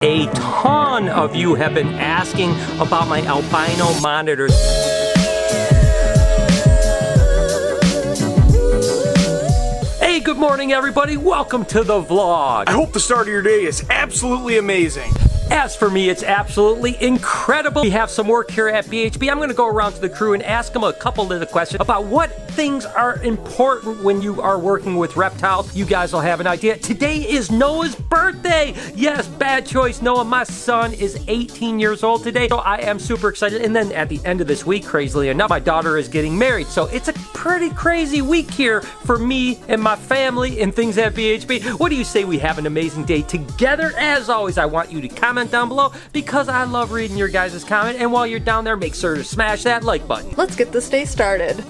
A ton of you have been asking about my albino monitors. Hey, good morning everybody. Welcome to the vlog. I hope the start of your day is absolutely amazing. As for me, it's absolutely incredible. We have some work here at BHB. I'm gonna go around to the crew and ask them a couple of the questions about what things are important when you are working with reptiles. You guys will have an idea. Today is Noah's birthday. Yes, bad choice, Noah. My son is 18 years old today, so I am super excited. And then at the end of this week, crazily enough, my daughter is getting married. So it's a pretty crazy week here for me and my family and things at BHB. What do you say we have an amazing day together? As always, I want you to comment down below because I love reading your guys' comment. And while you're down there, make sure to smash that like button. Let's get this day started.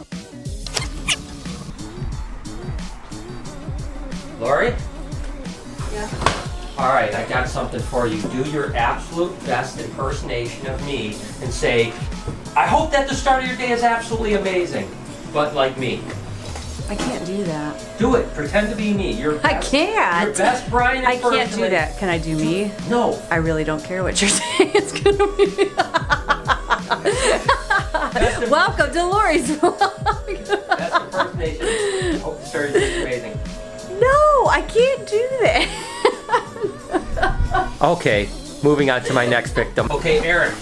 Lori? Yeah. All right, I got something for you. Do your absolute best impersonation of me and say, I hope that the start of your day is absolutely amazing, but like me. I can't do that. Do it. Pretend to be me. I can't. Your best Brian I can't do that. Can I do me? No. I really don't care what you're saying. It's gonna be. Welcome to Lori's vlog. That's impersonation. I hope the start of your day is amazing. No, I can't do that. Okay, moving on to my next victim. Okay, Aaron,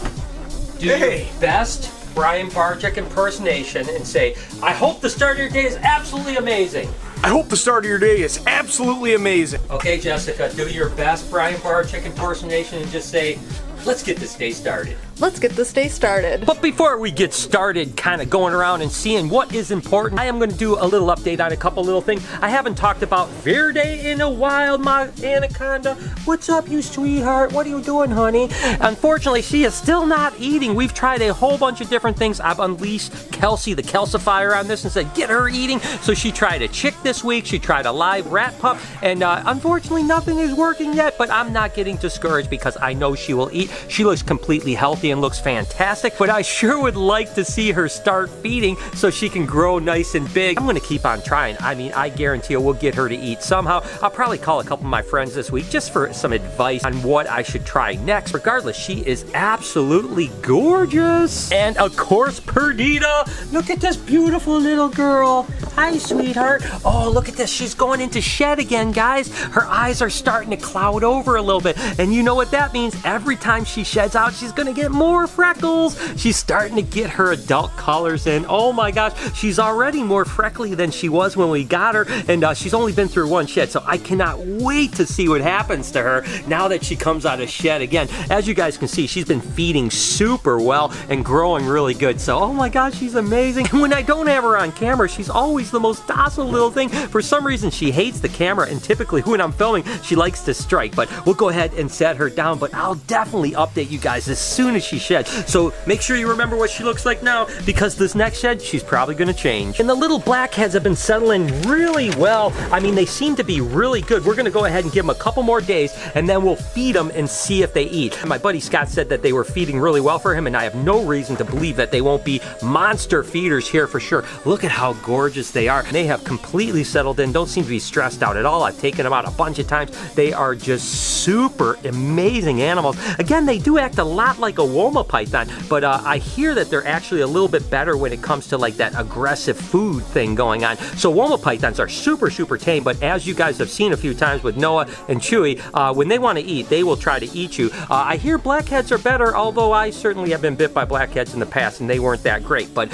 do your Hey. best Brian Barczyk impersonation and say, I hope the start of your day is absolutely amazing. I hope the start of your day is absolutely amazing. Okay, Jessica, do your best Brian Barczyk impersonation and just say, let's get this day started. Let's get this day started. But before we get started kind of going around and seeing what is important, I am going to do a little update on a couple little things. I haven't talked about Verde in a while, my anaconda. What's up, you sweetheart? What are you doing, honey? Unfortunately, she is still not eating. We've tried a whole bunch of different things. I've unleashed Kelsey, the calcifier, on this and said, get her eating. So she tried a chick this week. She tried a live rat pup. And unfortunately, nothing is working yet. But I'm not getting discouraged because I know she will eat. She looks completely healthy and looks fantastic, but I sure would like to see her start feeding so she can grow nice and big. I'm gonna keep on trying. I mean, I guarantee you we'll get her to eat somehow. I'll probably call a couple of my friends this week just for some advice on what I should try next. Regardless, she is absolutely gorgeous. And of course, Perdita. Look at this beautiful little girl. Hi, sweetheart. Oh, look at this. She's going into shed again, guys. Her eyes are starting to cloud over a little bit. And you know what that means? Every time she sheds out, she's gonna get more freckles. She's starting to get her adult colors in. Oh my gosh, she's already more freckly than she was when we got her, and she's only been through one shed, so I cannot wait to see what happens to her now that she comes out of shed again. As you guys can see, she's been feeding super well and growing really good, so oh my gosh, she's amazing. And when I don't have her on camera, she's always the most docile little thing. For some reason, she hates the camera, and typically when I'm filming, she likes to strike, but we'll go ahead and set her down, but I'll definitely update you guys as soon as she sheds. So make sure you remember what she looks like now, because this next shed, she's probably gonna change. And the little blackheads have been settling really well. I mean, they seem to be really good. We're gonna go ahead and give them a couple more days, and then we'll feed them and see if they eat. My buddy Scott said that they were feeding really well for him, and I have no reason to believe that they won't be monster feeders here for sure. Look at how gorgeous they are. They have completely settled in, don't seem to be stressed out at all. I've taken them out a bunch of times. They are just super amazing animals. Again, they do act a lot like a Woma python, but I hear that they're actually a little bit better when it comes to like that aggressive food thing going on. So Woma pythons are super, super tame, but as you guys have seen a few times with Noah and Chewy, when they want to eat, they will try to eat you. I hear blackheads are better, although I certainly have been bit by blackheads in the past and they weren't that great, but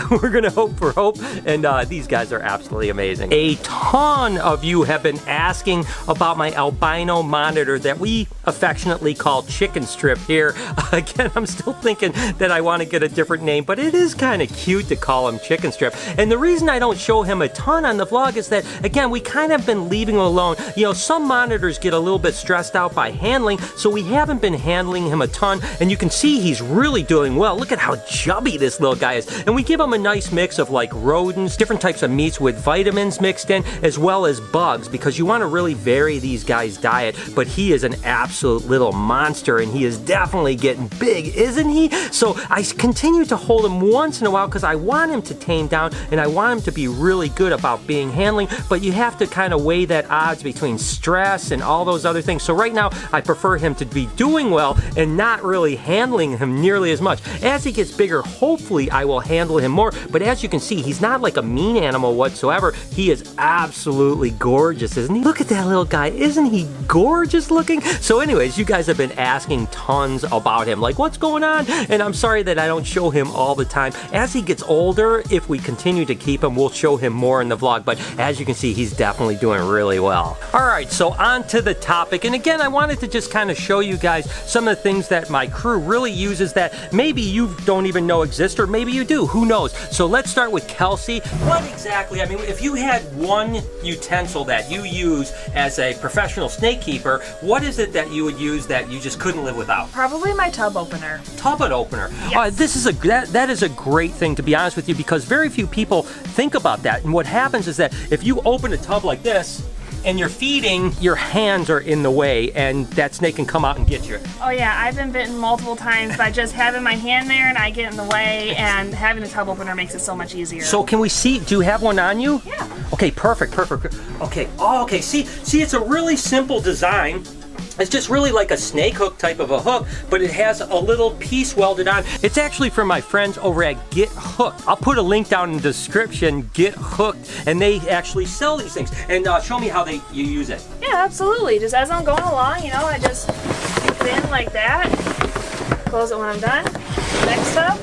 we're gonna hope for hope, and these guys are absolutely amazing. A ton of you have been asking about my albino monitor that we affectionately call Chicken Strip here. Again, I'm still thinking that I want to get a different name, but it is kind of cute to call him Chicken Strip. And the reason I don't show him a ton on the vlog is that, again, we kind of been leaving him alone. You know, some monitors get a little bit stressed out by handling, so we haven't been handling him a ton, and you can see he's really doing well. Look at how chubby this little guy is. And we give him a nice mix of like rodents, different types of meats with vitamins mixed in, as well as bugs, because you want to really vary these guys' diet. But he is an absolute little monster, and he is definitely getting big, isn't he? So I continue to hold him once in a while because I want him to tame down, and I want him to be really good about being handling, but you have to kind of weigh that odds between stress and all those other things. So right now, I prefer him to be doing well and not really handling him nearly as much. As he gets bigger, hopefully I will handle him more, but as you can see, he's not like a mean animal whatsoever. He is absolutely gorgeous, isn't he? Look at that little guy. Isn't he gorgeous looking? So anyways, you guys have been asking tons about him, like what's going on? And I'm sorry that I don't show him all the time. As he gets older, if we continue to keep him, we'll show him more in the vlog, but as you can see, he's definitely doing really well. All right, so on to the topic. And again, I wanted to just kind of show you guys some of the things that my crew really uses that maybe you don't even know exist, or maybe you do, who knows? So let's start with Kelsey. What exactly, I mean, if you had one utensil that you use as a professional snake keeper, what is it that you would use that you just couldn't live without? Probably my tub opener. Tub opener. Yes. This is that is a great thing, to be honest with you, because very few people think about that. And what happens is that if you open a tub like this and you're feeding, your hands are in the way, and that snake can come out and get you. Oh yeah, I've been bitten multiple times by just having my hand there and I get in the way, and having the tub opener makes it so much easier. So can we see, do you have one on you? Yeah. Okay, perfect. Okay, okay, see, it's a really simple design. It's just really like a snake hook type of a hook, but it has a little piece welded on. It's actually from my friends over at Get Hooked. I'll put a link down in the description, Get Hooked, and they actually sell these things. And show me how you use it. Yeah, absolutely. Just as I'm going along, you know, I just stick it in like that, close it when I'm done. Next up,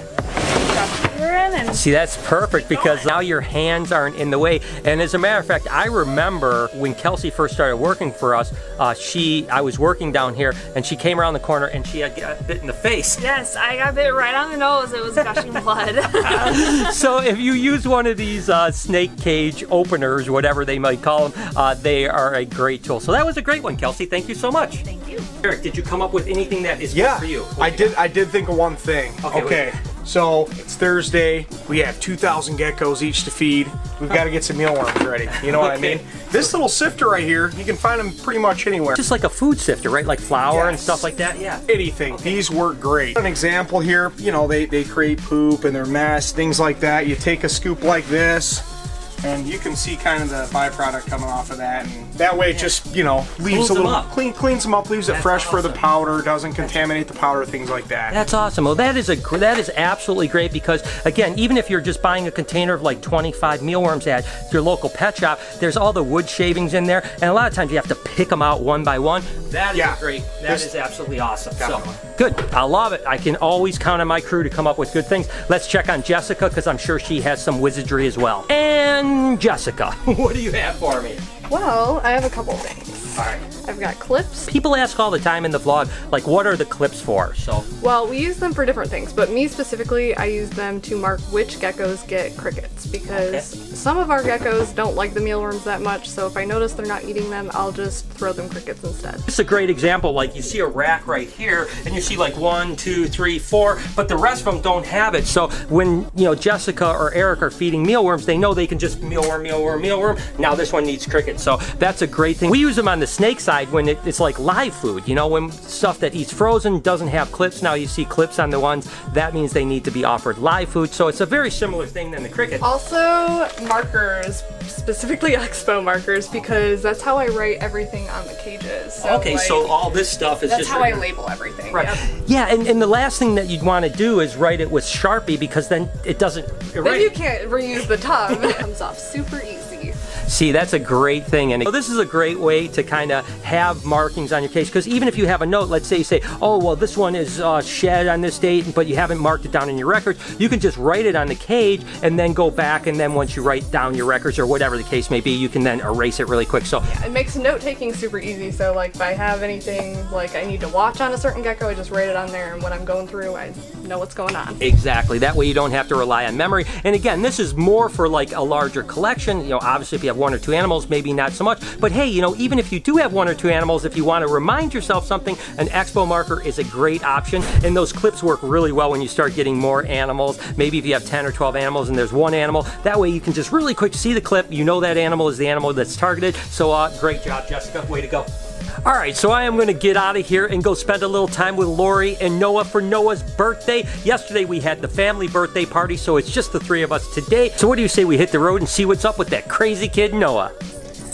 drop it in and see, that's perfect because now your hands aren't in the way. And as a matter of fact, I remember when Kelsey first started working for us, I was working down here and she came around the corner and she had got bit in the face. yes, I got bit right on the nose. It was gushing blood. So if you use one of these snake cage openers, whatever they might call them, they are a great tool. So that was a great one, Kelsey. Thank you so much. Thank you. Eric, did you come up with anything that is good for you? I did think of one thing. Okay. So it's Thursday. We have 2,000 geckos each to feed. We've got to get some mealworms ready. You know what I mean? This little sifter right here, you can find them pretty much anywhere. Just like a food sifter, right? Like flour and stuff like that? Yeah. Anything. These work great. An example here, you know, they create poop and their mess, things like that. You take a scoop like this, and you can see kind of the byproduct coming off of that, and that way it just, you know, leaves a little cleans them up, leaves it fresh for the powder, doesn't contaminate the powder, things like that. That's awesome. Well, that is absolutely great because, again, even if you're just buying a container of like 25 mealworms at your local pet shop, there's all the wood shavings in there, and a lot of times you have to pick them out one by one. That is great. That is absolutely awesome. Definitely. So good. I love it. I can always count on my crew to come up with good things. Let's check on Jessica because I'm sure she has some wizardry as well. And Jessica, what do you have for me? Well, I have a couple things. All right. I've got clips. People ask all the time in the vlog, like, what are the clips for? So, Well, we use them for different things, but me specifically, I use them to mark which geckos get crickets because some of our geckos don't like the mealworms that much, so if I notice they're not eating them, I'll just throw them crickets instead. this is a great example. Like, you see a rack right here, and you see like 1, 2, 3, 4, but the rest of them don't have it. So when, you know, Jessica or Eric are feeding mealworms, they know they can just mealworm. Now this one needs crickets. So that's a great thing. We use them on the snake side when it's like live food, you know, when stuff that eats frozen doesn't have clips. Now you see clips on the ones, that means they need to be offered live food. So it's a very similar thing than the cricket. Also, markers, specifically expo markers, because that's how I write everything on the cages. So, Okay, so all this stuff is that's just how I label everything. right. Yep. Yeah, and the last thing that you'd want to do is write it with Sharpie because then it doesn't. Then you can't reuse the tub. It comes off super easy. See, that's a great thing. And so this is a great way to kind of have markings on your cage, because even if you have a note, let's say you say, oh, well, this one is shed on this date, but you haven't marked it down in your records, you can just write it on the cage and then go back, and then once you write down your records or whatever the case may be, you can then erase it really quick. So Yeah, it makes note-taking super easy, so like if I have anything like I need to watch on a certain gecko, I just write it on there, and when I'm going through, I know what's going on. exactly, that way you don't have to rely on memory. And again, this is more for like a larger collection. You know, obviously if you have 1 or 2 animals, maybe not so much. But hey, you know, even if you do have 1 or 2 animals, if you want to remind yourself something, an expo marker is a great option. And those clips work really well when you start getting more animals. Maybe if you have 10 or 12 animals and there's 1 animal, that way you can just really quick see the clip. You know that animal is the animal that's targeted. So great job, Jessica. Way to go. All right, so I am going to get out of here and go spend a little time with Lori and Noah for Noah's birthday. Yesterday we had the family birthday party, so it's just the 3 of us today. So what do you say we hit the road and see what's up with that crazy kid Noah?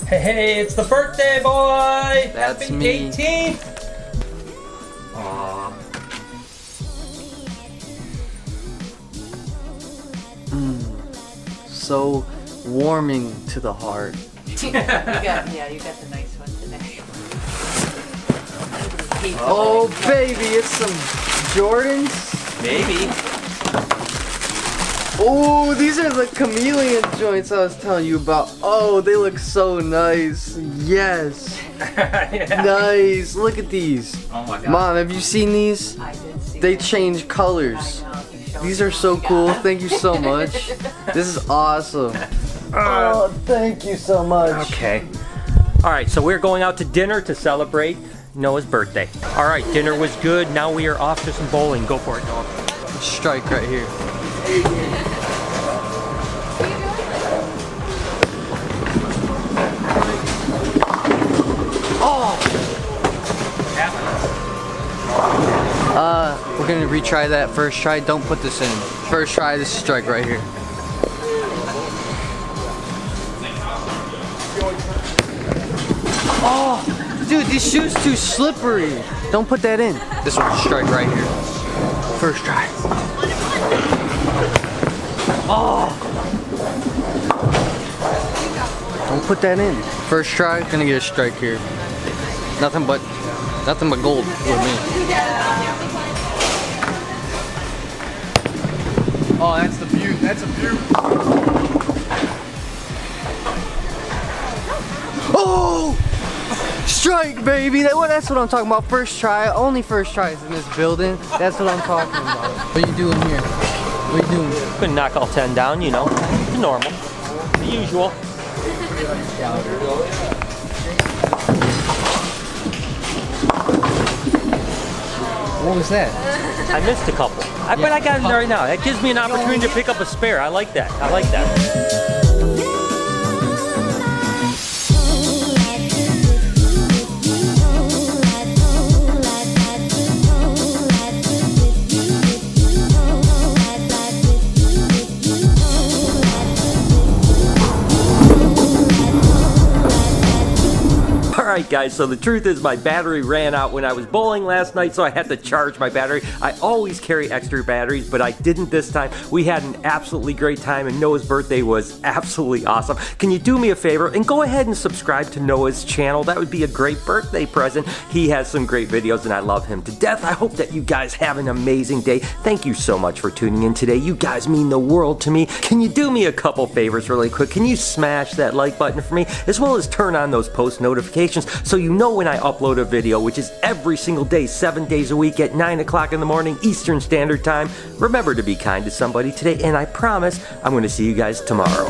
Hey, it's the birthday boy! That's Happy me. 18th! So warming to the heart. You got the nice one today. Oh baby, it's some Jordans. Maybe. Oh, these are the chameleon joints I was telling you about. Oh, they look so nice. Yes. Yeah. Nice. Look at these. Oh my God. Mom, have you seen these? I did see. They change colors. These are so cool. Thank you so much. This is awesome. Oh, thank you so much. Okay. All right, so we're going out to dinner to celebrate Noah's birthday. All right, dinner was good. Now we are off to some bowling. Go for it, Noah. Strike right here. We're gonna retry that first try. Don't put this in. First try, this is strike right here. Oh, dude, these shoes too slippery. Don't put that in. This one's strike right here. First try. Oh. Don't put that in. First try, gonna get a strike here. Nothing but gold with me. Oh, that's the beaut. That's a beaut. Oh! Strike, baby. That's what I'm talking about. First try. Only first tries in this building. That's what I'm talking about. What are you doing here? What are you doing? Couldn't knock all 10 down, you know. The normal. The usual. What was that? I missed a couple. But I got it right now. That gives me an opportunity to pick up a spare. I like that. I like that. Alright guys, so the truth is my battery ran out when I was bowling last night, so I had to charge my battery. I always carry extra batteries, but I didn't this time. We had an absolutely great time and Noah's birthday was absolutely awesome. Can you do me a favor and go ahead and subscribe to Noah's channel? That would be a great birthday present. He has some great videos and I love him to death. I hope that you guys have an amazing day. Thank you so much for tuning in today. You guys mean the world to me. Can you do me a couple favors really quick? Can you smash that like button for me, as well as turn on those post notifications so you know when I upload a video, which is every single day, 7 days a week at 9 o'clock in the morning Eastern Standard Time. Remember to be kind to somebody today, and I promise I'm going to see you guys tomorrow.